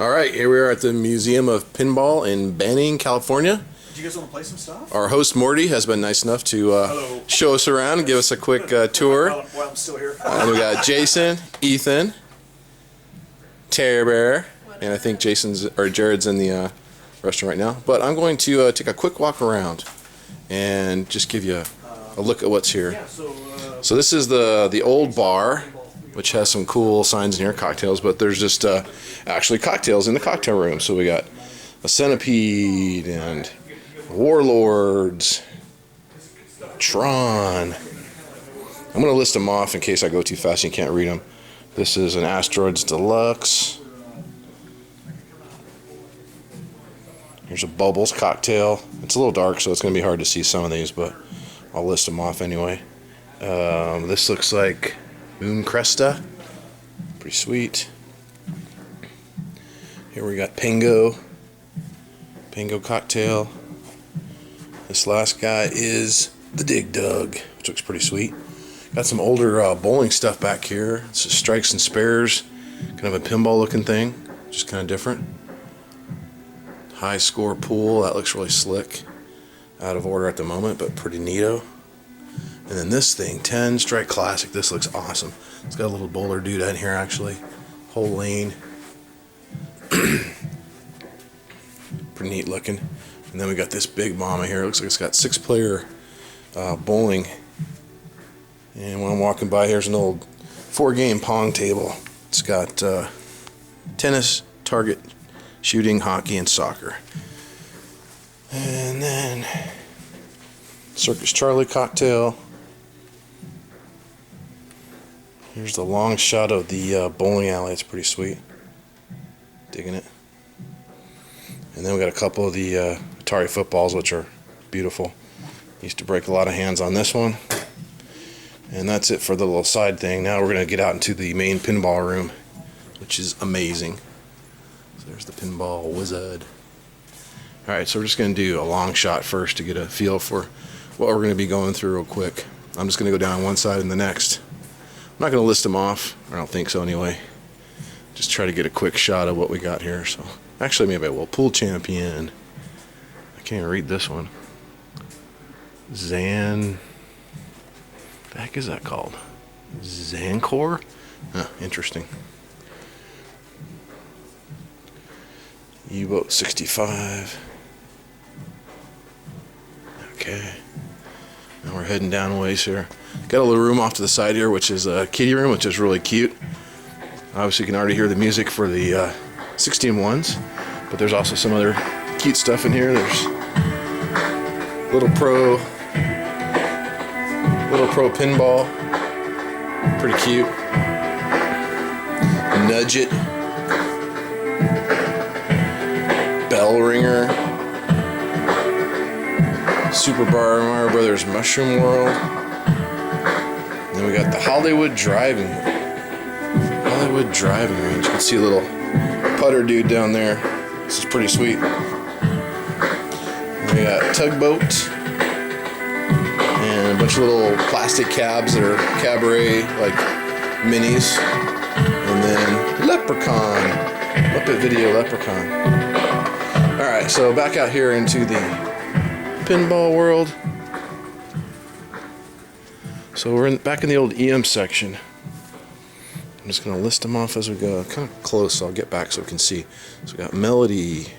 Alright, here we are at the Museum of Pinball in Banning, California. Do you guys want to play some stuff? Our host Morty has been nice enough to show us around and give us a quick tour. While I'm still here. And we got Jason, Ethan, Terry Bear, and I think Jared's in the restaurant right now. But I'm going to take a quick walk around and just give you a look at what's here. So this is the old bar, which has some cool signs in here, cocktails, but there's just actually cocktails in the cocktail room. So we got a centipede and warlords, Tron. I'm going to list them off in case I go too fast and you can't read them. This is an Asteroids Deluxe. Here's a Bubbles cocktail. It's a little dark, so it's going to be hard to see some of these, but I'll list them off anyway. This looks like Moon Cresta. Pretty sweet. Here we got Pingo cocktail. This last guy is the Dig Dug, which looks pretty sweet. Got some older bowling stuff back here. It's just strikes and spares, kind of a pinball looking thing, just kind of different. High score pool, that looks really slick. Out of order at the moment, but pretty neato. And then this thing, 10 Strike Classic. This looks awesome. It's got a little bowler dude in here actually. Whole lane. Pretty neat looking. And then we got this big mama here. It looks like it's got 6-player bowling. And when I'm walking by, here's an old 4-game Pong table. It's got tennis, target, shooting, hockey, and soccer. And then Circus Charlie cocktail. Here's the long shot of the bowling alley. It's pretty sweet. Digging it. And then we got a couple of the Atari footballs, which are beautiful. Used to break a lot of hands on this one. And that's it for the little side thing. Now we're going to get out into the main pinball room, which is amazing. So there's the pinball wizard. Alright, so we're just going to do a long shot first to get a feel for what we're going to be going through real quick. I'm just going to go down one side and the next. I'm not going to list them off. I don't think so anyway. Just try to get a quick shot of what we got here. So actually, maybe I will. Pool champion. I can't even read this one. The heck is that called? Zancor? Huh, interesting. U-Boat 65. Okay. Now we're heading down a ways here. Got a little room off to the side here, which is a kiddie room, which is really cute. Obviously, you can already hear the music for the 16 ones, but there's also some other cute stuff in here. There's little pro pinball, pretty cute. Nudge It, Bell Ringer, Super Mario Brothers Mushroom World. And then we got the Hollywood Driving Range. You can see a little putter dude down there. This is pretty sweet. And we got Tugboat and a bunch of little plastic cabs that are cabaret like minis. And then Leprechaun, Muppet Video Leprechaun. Alright, so back out here into the pinball world. So we're back in the old EM section. I'm just going to list them off as we go. Kind of close, so I'll get back so we can see. So we got Melody,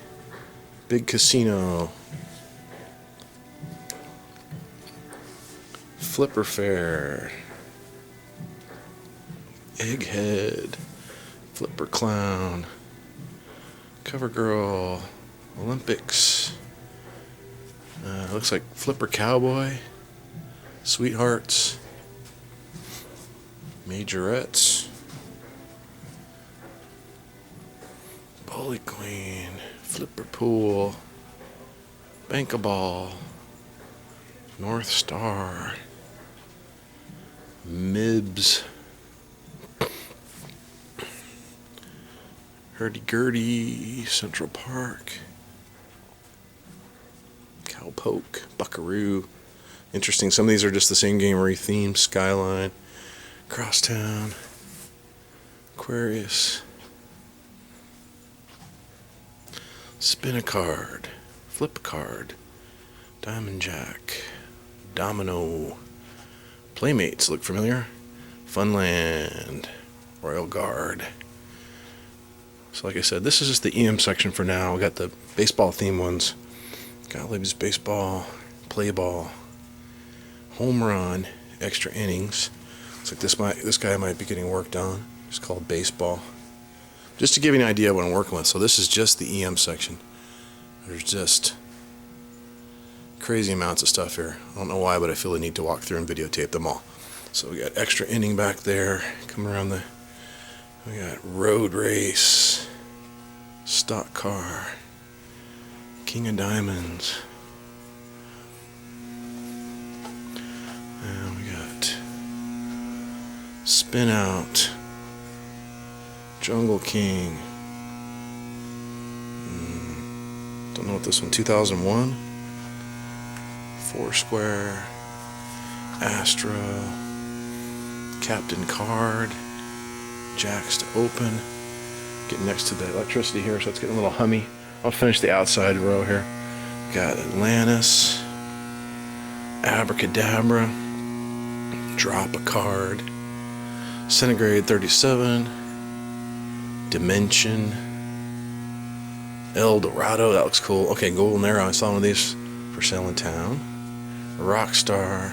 Big Casino, Flipper Fair, Egghead, Flipper Clown, Cover Girl, Olympics. Looks like Flipper Cowboy, Sweethearts, Majorettes, Bully Queen, Flipper Pool, Bank-A-Ball, North Star, Mibs, Hurdy-Gurdy, Central Park, Cowpoke, Buckaroo. Interesting, some of these are just the same game re-themed. Skyline, Crosstown, Aquarius, Spin a card. Flip a card. Diamond Jack. Domino. Playmates look familiar. Funland. Royal Guard. So like I said, this is just the EM section for now. We got the baseball theme ones. Got Libby's baseball, play ball, home run, extra innings. Looks like this guy might be getting worked on. It's called baseball. Just to give you an idea of what I'm working with. So this is just the EM section. There's just crazy amounts of stuff here. I don't know why, but I feel the need to walk through and videotape them all. So we got extra inning back there. Come around we got road race, stock car, king of diamonds. And we got spin out, jungle king. Don't know what this one, 2001. Foursquare, Astro, Captain Card, jacks to open. Getting next to the electricity here, so it's getting a little hummy. I'll finish the outside row here. Got Atlantis, Abracadabra, drop a card, Centigrade 37, Dimension, El Dorado, that looks cool. Okay, Golden Arrow, I saw one of these for sale in town. Rockstar,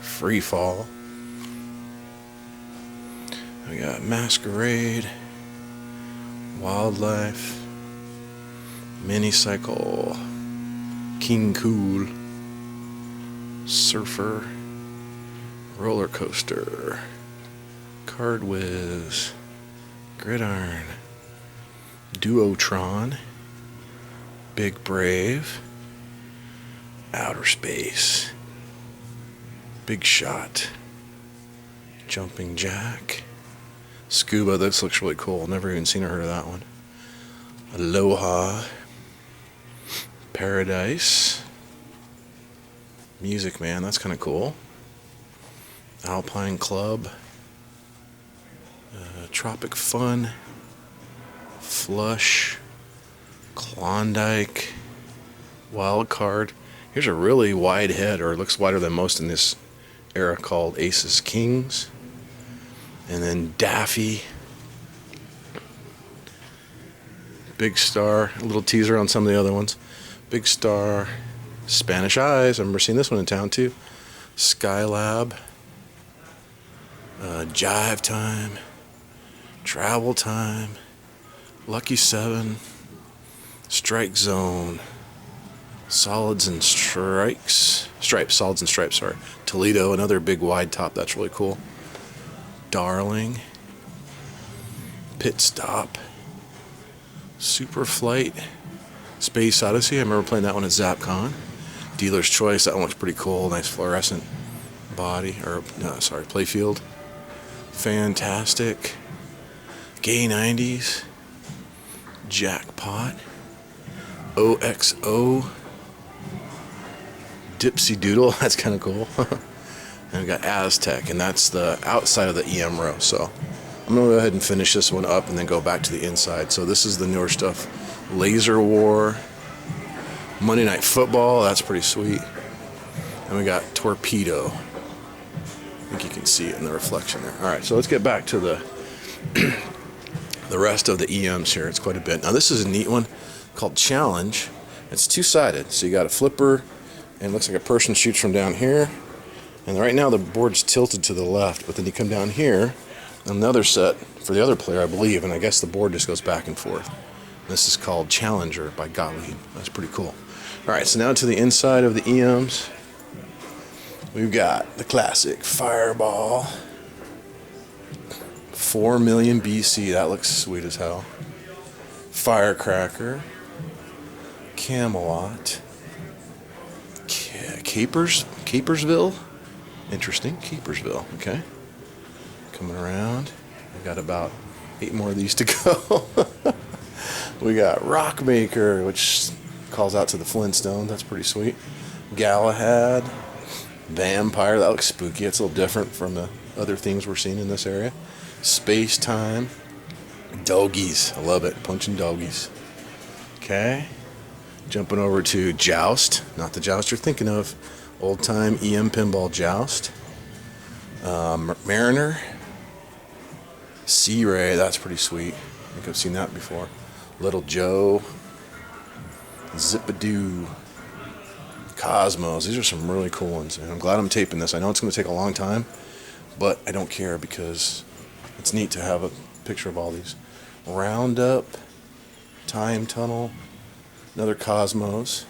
Free Fall. We got Masquerade, Wildlife, Mini Cycle, King Cool, Surfer, Roller Coaster, Card Whiz, Gridiron, Duotron, Big Brave, Outer Space, Big Shot, Jumping Jack, Scuba. This looks really cool. Never even seen or heard of that one. Aloha, Paradise, Music Man. That's kind of cool. Alpine Club, Tropic Fun, Flush, Klondike, Wild Card. Here's a really wide head, or it looks wider than most in this era, called Aces Kings. And then Daffy, Big Star, a little teaser on some of the other ones. Big Star, Spanish Eyes, I remember seeing this one in town too. Skylab, Jive Time, Travel Time, Lucky 7, Strike Zone, Solids and Stripes, Solids and Stripes, sorry. Toledo, another big wide top, that's really cool. Darling, Pit Stop, Super Flight, Space Odyssey. I remember playing that one at ZapCon. Dealer's Choice, that one looks pretty cool. Nice fluorescent body, or no, sorry, playfield. Fantastic, Gay 90s, Jackpot, OXO, Dipsy Doodle. That's kind of cool. And we got Aztec, and that's the outside of the EM row. So I'm going to go ahead and finish this one up and then go back to the inside. So this is the newer stuff. Laser War, Monday Night Football, that's pretty sweet. And we got Torpedo. I think you can see it in the reflection there. All right, so let's get back to the the rest of the EMs here. It's quite a bit. Now this is a neat one called Challenge. It's two-sided, so you got a flipper, and it looks like a person shoots from down here. And right now the board's tilted to the left, but then you come down here, another set for the other player, I believe, and I guess the board just goes back and forth. This is called Challenger by Gottlieb. That's pretty cool. All right, so now to the inside of the EMs. We've got the classic Fireball, 4 million BC. That looks sweet as hell. Firecracker, Camelot, Capersville. Interesting, Capersville. Okay, coming around. We got about 8 more of these to go. We got Rockmaker, which calls out to the Flintstones. That's pretty sweet. Galahad, Vampire. That looks spooky. It's a little different from the other things we're seeing in this area. Space Time. Doggies. I love it. Punching doggies. Okay. Jumping over to Joust, not the Joust you're thinking of, old time EM Pinball Joust. Mariner, Sea Ray, that's pretty sweet. I think I've seen that before. Little Joe, Zip-a-Doo, Cosmos. These are some really cool ones, and I'm glad I'm taping this. I know it's going to take a long time, but I don't care because it's neat to have a picture of all these. Roundup, Time Tunnel, another Cosmos,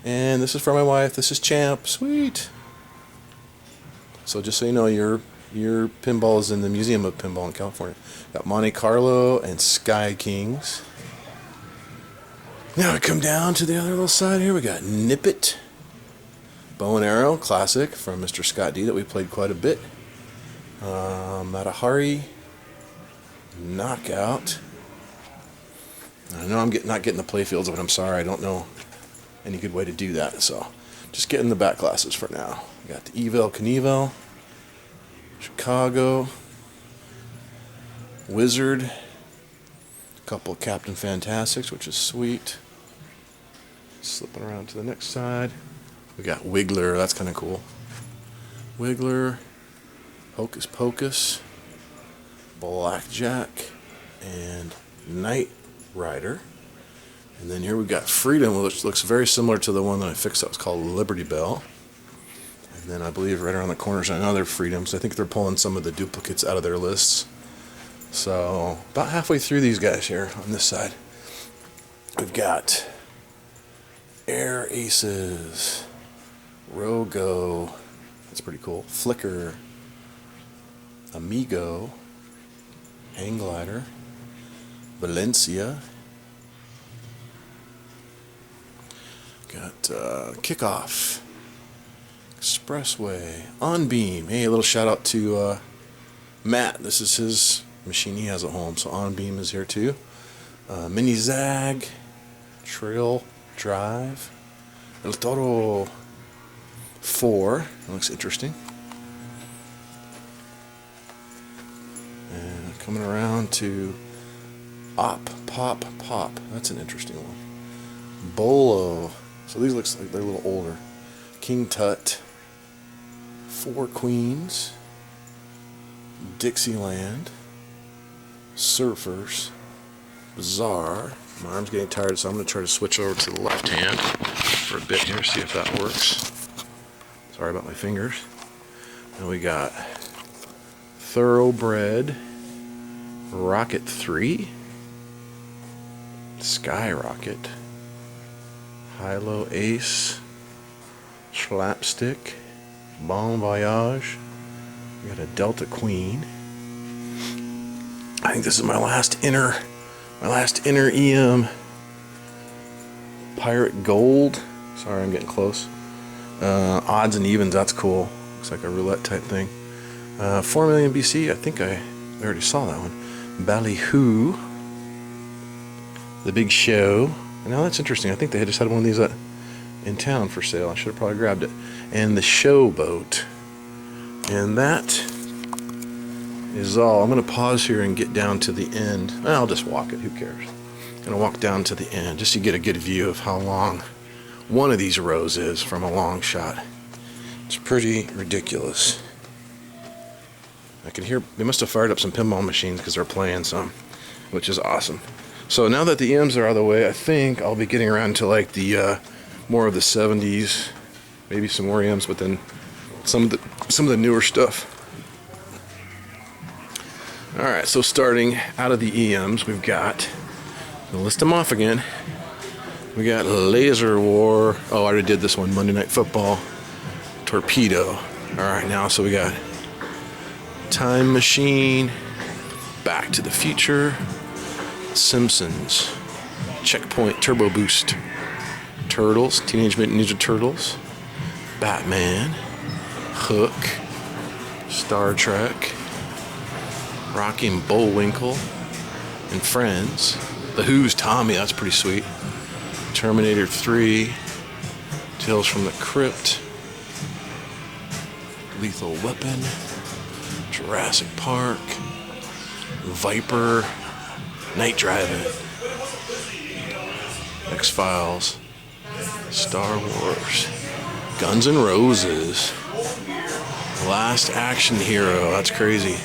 and this is for my wife. This is Champ. Sweet. So just so you know, your pinball is in the Museum of Pinball in California. Got Monte Carlo and Sky Kings. Now we come down to the other little side here. We got Nip It, Bow and Arrow, classic from Mr. Scott D that we played quite a bit. Matahari, Knockout. I know I'm not getting the playfields of it. I'm sorry, I don't know any good way to do that. So just getting the back glasses for now. We got the Evil Knievel, Chicago, Wizard, a couple of Captain Fantastics, which is sweet. Slipping around to the next side. We got Wiggler, that's kind of cool. Wiggler, Hocus Pocus, Blackjack, and Knight Rider. And then here we got Freedom, which looks very similar to the one that I fixed up. It's called Liberty Bell. And then I believe right around the corners are another Freedoms. I think they're pulling some of the duplicates out of their lists. So about halfway through these guys here on this side. We've got Air Aces, Rogo, that's pretty cool, Flicker, Amigo, Hang Glider, Valencia, got Kickoff, Expressway, On Beam. Hey, a little shout out to Matt. This is his machine he has at home, so On Beam is here too. Mini Zag, Trail Drive, El Toro 4. That looks interesting. And coming around to Pop. That's an interesting one. Bolo. So these looks like they're a little older. King Tut. 4 Queens. Dixieland. Surfers. Bizarre. My arm's getting tired, so I'm going to try to switch over to the left hand for a bit here, see if that works. Sorry about my fingers. And we got Thoroughbred, Rocket 3, Skyrocket, Hilo Ace, Slapstick, Bon Voyage. We got a Delta Queen. I think this is my last inner EM. Pirate Gold. Sorry, I'm getting close. Odds and Evens, that's cool. Looks like a roulette type thing. 4 million BC, I think we already saw that one. Ballyhoo. The Big Show. Now that's interesting. I think they just had one of these in town for sale. I should have probably grabbed it. And the Showboat. And that is all. I'm going to pause here and get down to the end. I'll just walk it. Who cares? I'm going to walk down to the end just to get a good view of how long one of these rows is from a long shot. It's pretty ridiculous. I can hear they must have fired up some pinball machines because they're playing some, which is awesome. So now that the EMs are out of the way, I think I'll be getting around to like the more of the 70s, maybe some more EMs, but then some of the newer stuff. All right, so starting out of the EMs, we've got, I'll list them off again. We got Laser War. Oh, I already did this one. Monday Night Football. Torpedo. All right, now so we got Time Machine, Back to the Future, Simpsons, Checkpoint Turbo Boost, Turtles, Teenage Mutant Ninja Turtles, Batman, Hook, Star Trek, Rocky and Bullwinkle, and Friends. The Who's Tommy, that's pretty sweet. Terminator 3, Tales from the Crypt, Lethal Weapon, Jurassic Park, Viper, Night Driving, X-Files, Star Wars. Guns N' Roses. Last Action Hero. That's crazy.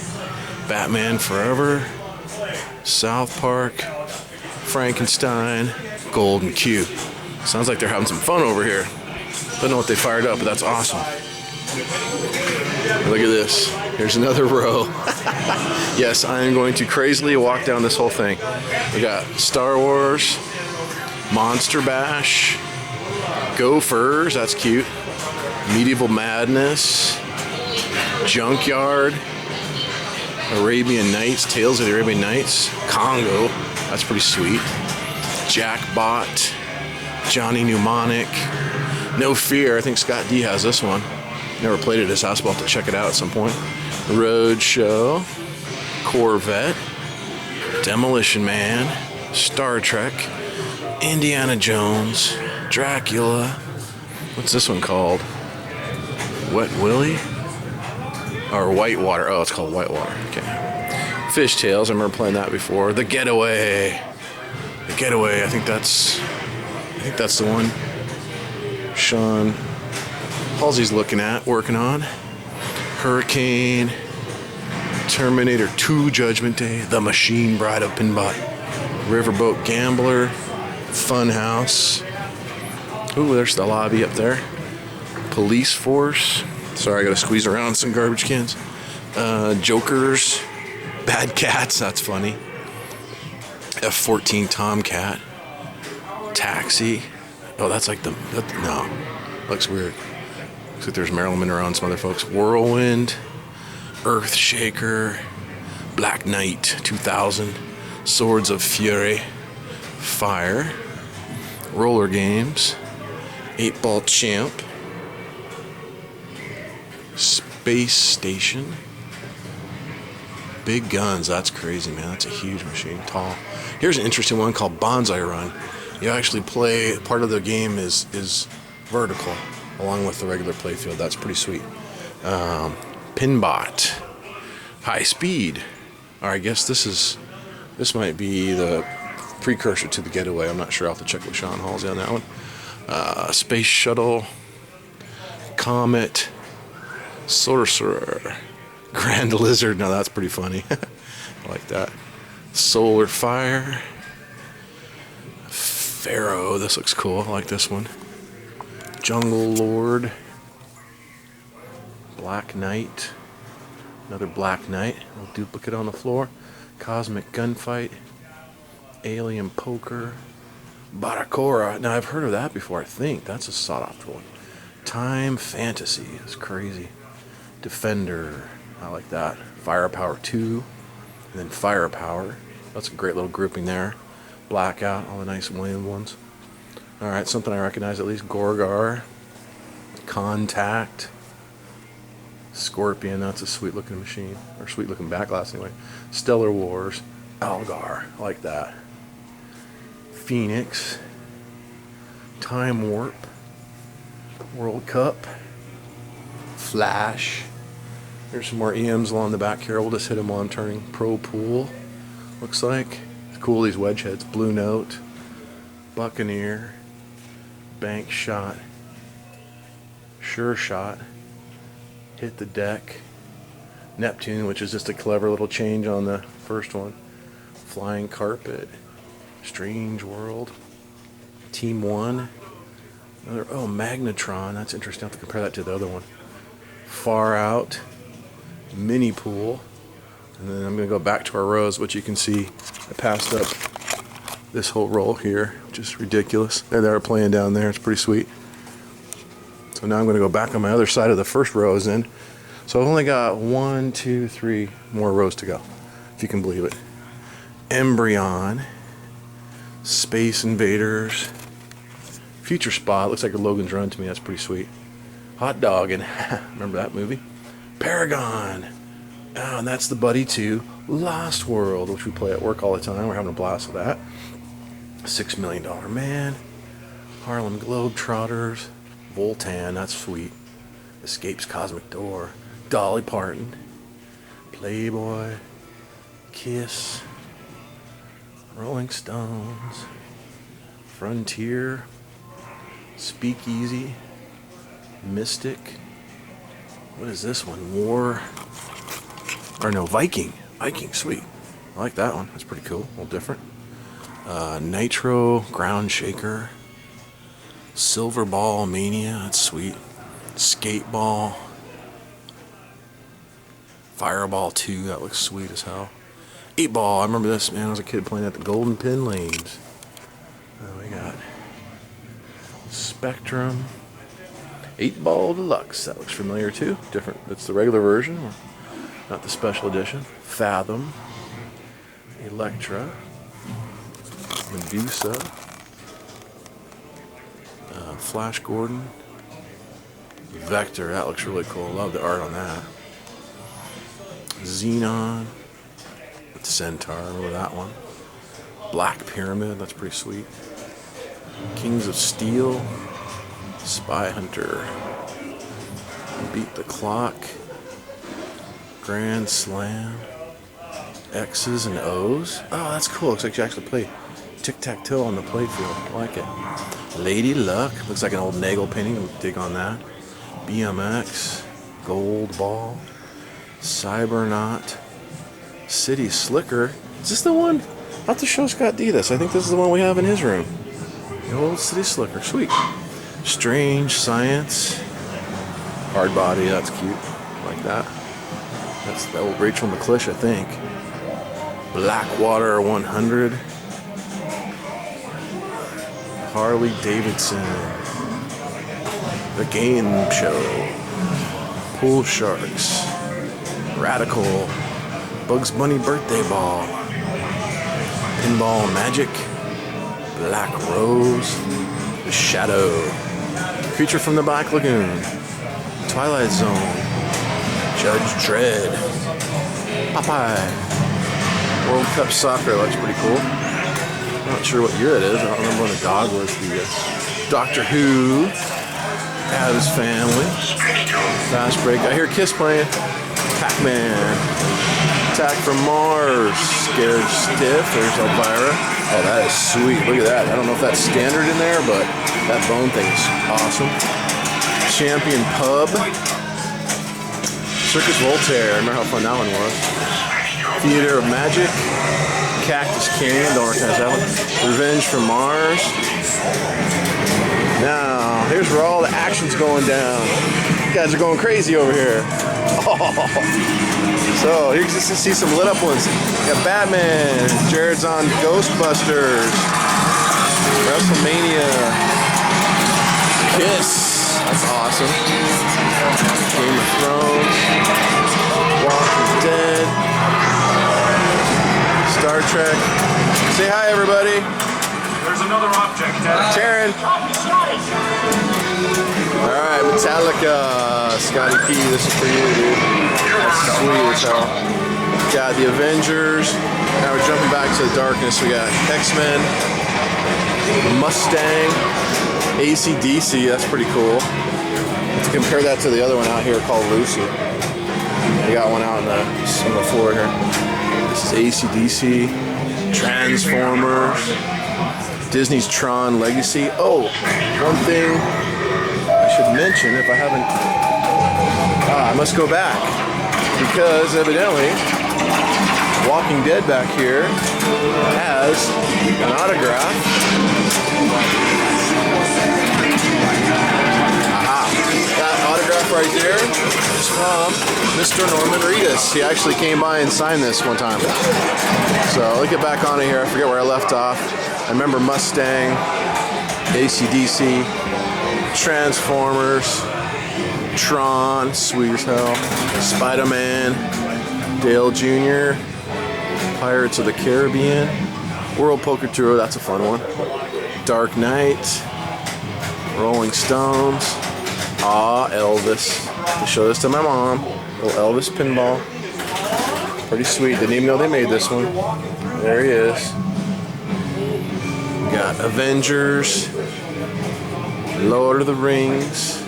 Batman Forever. South Park. Frankenstein. Golden Q. Sounds like they're having some fun over here. Don't know what they fired up, but that's awesome. Look at this. Here's another row. Yes, I am going to crazily walk down this whole thing. We got Star Wars, Monster Bash, Gophers, that's cute, Medieval Madness, Junkyard, Arabian Nights, Tales of the Arabian Nights, Congo, that's pretty sweet, Jackbot, Johnny Mnemonic, No Fear, I think Scott D has this one. Never played it at his house, but I'll have to check it out at some point. Roadshow, Corvette, Demolition Man, Star Trek, Indiana Jones, Dracula. What's this one called? Wet Willie? Or Whitewater. Oh, it's called Whitewater. Okay. Fishtails. I remember playing that before. The Getaway. The Getaway. I think that's the one Sean Halsey's looking at, working on. Hurricane. Terminator 2 Judgment Day. The Machine Bride of Pinball. Riverboat Gambler. Funhouse. Ooh, there's the lobby up there. Police Force. Sorry, I gotta squeeze around some garbage cans. Jokers. Bad Cats, that's funny. F-14 Tomcat. Taxi. Oh, that's like no. Looks weird. Looks like there's Marilyn Monroe and some other folks. Whirlwind. Earthshaker. Black Knight 2000. Swords of Fury. Fire. Roller Games. 8-Ball Champ. Space Station. Big Guns, that's crazy, man. That's a huge machine, tall. Here's an interesting one called Bonsai Run. You actually play, part of the game is vertical, along with the regular playfield. That's pretty sweet. Pinbot. High Speed. All right, I guess this might be the precursor to the Getaway. I'm not sure. I'll have to check with Sean Halsey on that one. Space Shuttle. Comet. Sorcerer. Grand Lizard. Now that's pretty funny. I like that. Solar Fire. Pharaoh. This looks cool. I like this one. Jungle Lord. Black Knight. Another Black Knight. A little duplicate on the floor. Cosmic Gunfight. Alien Poker. Baracora. Now I've heard of that before, I think. That's a sought-after one. Time Fantasy. It's crazy. Defender. I like that. Firepower 2. And then Firepower. That's a great little grouping there. Blackout. All the nice William ones. Alright, something I recognize at least. Gorgar. Contact. Scorpion. That's a sweet looking machine. Or sweet looking back glass anyway. Stellar Wars. Algar. I like that. Phoenix. Time Warp. World Cup. Flash. There's some more EMs along the back here. We'll just hit them while I'm turning. Pro Pool. Looks like. It's cool, these wedge heads. Blue Note. Buccaneer. Bank Shot. Sure Shot. Hit the Deck. Neptune, which is just a clever little change on the first one. Flying Carpet. Strange World. Team 1. Another, Magnetron. That's interesting. I have to compare that to the other one. Far Out. Mini Pool. And then I'm going to go back to our rows, which you can see I passed up this whole roll here, which is ridiculous. There they are playing down there. It's pretty sweet. So now I'm going to go back on my other side of the first row is in. So I've only got 1, 2, 3 more rows to go, if you can believe it. Embryon. Space Invaders. Future Spot. Looks like a Logan's Run to me. That's pretty sweet. Hot Dog. And remember that movie? Paragon. Oh, and that's the buddy to Lost World, which we play at work all the time. We're having a blast with that. $6 Million Man. Harlem Globetrotters. Voltan. That's sweet. Escapes Cosmic Door. Dolly Parton. Playboy. Kiss. Rolling Stones. Frontier. Speakeasy. Mystic. What is this one? War. Or no, Viking. Viking, sweet. I like that one. That's pretty cool. A little different. Nitro. Ground Shaker. Silver Ball Mania. That's sweet. Skate Ball. Fireball 2. That looks sweet as hell. 8 Ball. I remember this, man. I was a kid playing at the Golden Pin Lanes. We got Spectrum. 8 Ball Deluxe. That looks familiar too. Different. That's the regular version, or not the special edition. Fathom. Electra. Medusa. Flash Gordon. Vector. That looks really cool. Love the art on that. Xenon. Centaur. Remember that one. Black Pyramid. That's pretty sweet. Kings of Steel. Spy Hunter. Beat the Clock. Grand Slam. X's and O's. Oh, that's cool. Looks like you actually play tic-tac-toe on the playfield. I like it. Lady Luck. Looks like an old Nagel painting. I'll dig on that. BMX. Gold Ball. Cybernaut. City Slicker. Is this the one? I'll have to show Scott D this. I think this is the one we have in his room. The old City Slicker. Sweet. Strange Science. Hard Body. That's cute. Like that. That's the old Rachel McClish, I think. Blackwater 100. Harley Davidson. The Game Show. Pool Sharks. Radical. Bugs Bunny Birthday Ball. Pinball Magic. Black Rose. The Shadow. Creature from the Black Lagoon. Twilight Zone. Judge Dredd. Popeye. World Cup Soccer. Looks pretty cool. I'm not sure what year it is. I don't remember when the dog was. The Doctor Who. Addams Family. Fast Break. I hear Kiss playing. Pac-Man. Attack from Mars. Scared Stiff. There's Elvira. Oh, that is sweet. Look at that. I don't know if that's standard in there, but that bone thing is awesome. Champion Pub. Circus Voltaire. I remember how fun that one was. Theater of Magic. Cactus Canyon. Don't recognize that one. Revenge from Mars. Now, here's where all the action's going down. You guys are going crazy over here. So, here's just to see some lit up ones. You got Batman. Jared's on Ghostbusters. WrestleMania. Kiss. That's awesome. Game of Thrones. Walking Dead. Star Trek. Say hi, everybody. There's another object. Taryn. Alright, Metallica. Scotty P, this is for you, dude. That's sweet as hell. Got the Avengers. Now we're jumping back to the darkness. We got X-Men. Mustang. AC/DC. That's pretty cool. Let's compare that to the other one out here called Lucy. We got one out on the floor here. This is AC/DC. Transformers. Disney's Tron Legacy. Oh, one thing I should mention if I haven't. I must go back because evidently Walking Dead back here has an autograph. That autograph right there is from Mr. Norman Reedus. He actually came by and signed this one time. So I'll get back on it here. I forget where I left off. I remember Mustang, AC/DC, Transformers, Tron, sweet as hell, Spider-Man, Dale Jr., Pirates of the Caribbean, World Poker Tour, that's a fun one, Dark Knight, Rolling Stones, Elvis. I show this to my mom, little Elvis pinball, pretty sweet, didn't even know they made this one, there he is. Got Avengers, Lord of the Rings,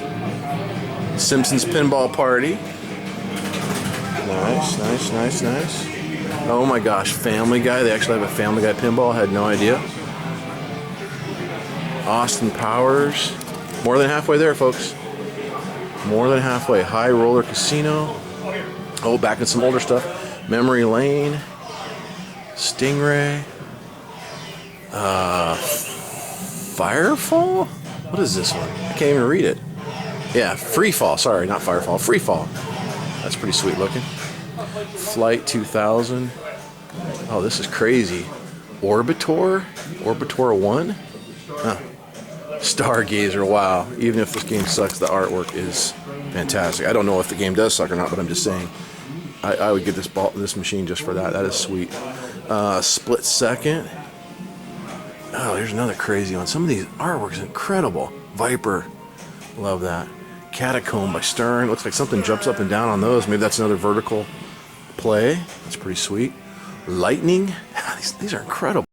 Simpsons Pinball Party. Nice. Oh my gosh, Family Guy. They actually have a Family Guy pinball. I had no idea. Austin Powers, More than halfway there, folks. More than halfway. High Roller Casino. Oh, back in some older stuff. Memory Lane. Stingray. Firefall? What is this one? I can't even read it. Yeah, Freefall. Sorry, not Firefall. Freefall. That's pretty sweet looking. Flight 2000. Oh, this is crazy. Orbitor? Orbitor 1? Huh. Stargazer. Wow. Even if this game sucks, the artwork is fantastic. I don't know if the game does suck or not, but I'm just saying. I would get this machine just for that. That is sweet. Split Second. Oh, here's another crazy one. Some of these artwork is incredible. Viper. Love that. Catacomb by Stern. Looks like something jumps up and down on those. Maybe that's another vertical play. That's pretty sweet. Lightning. These are incredible.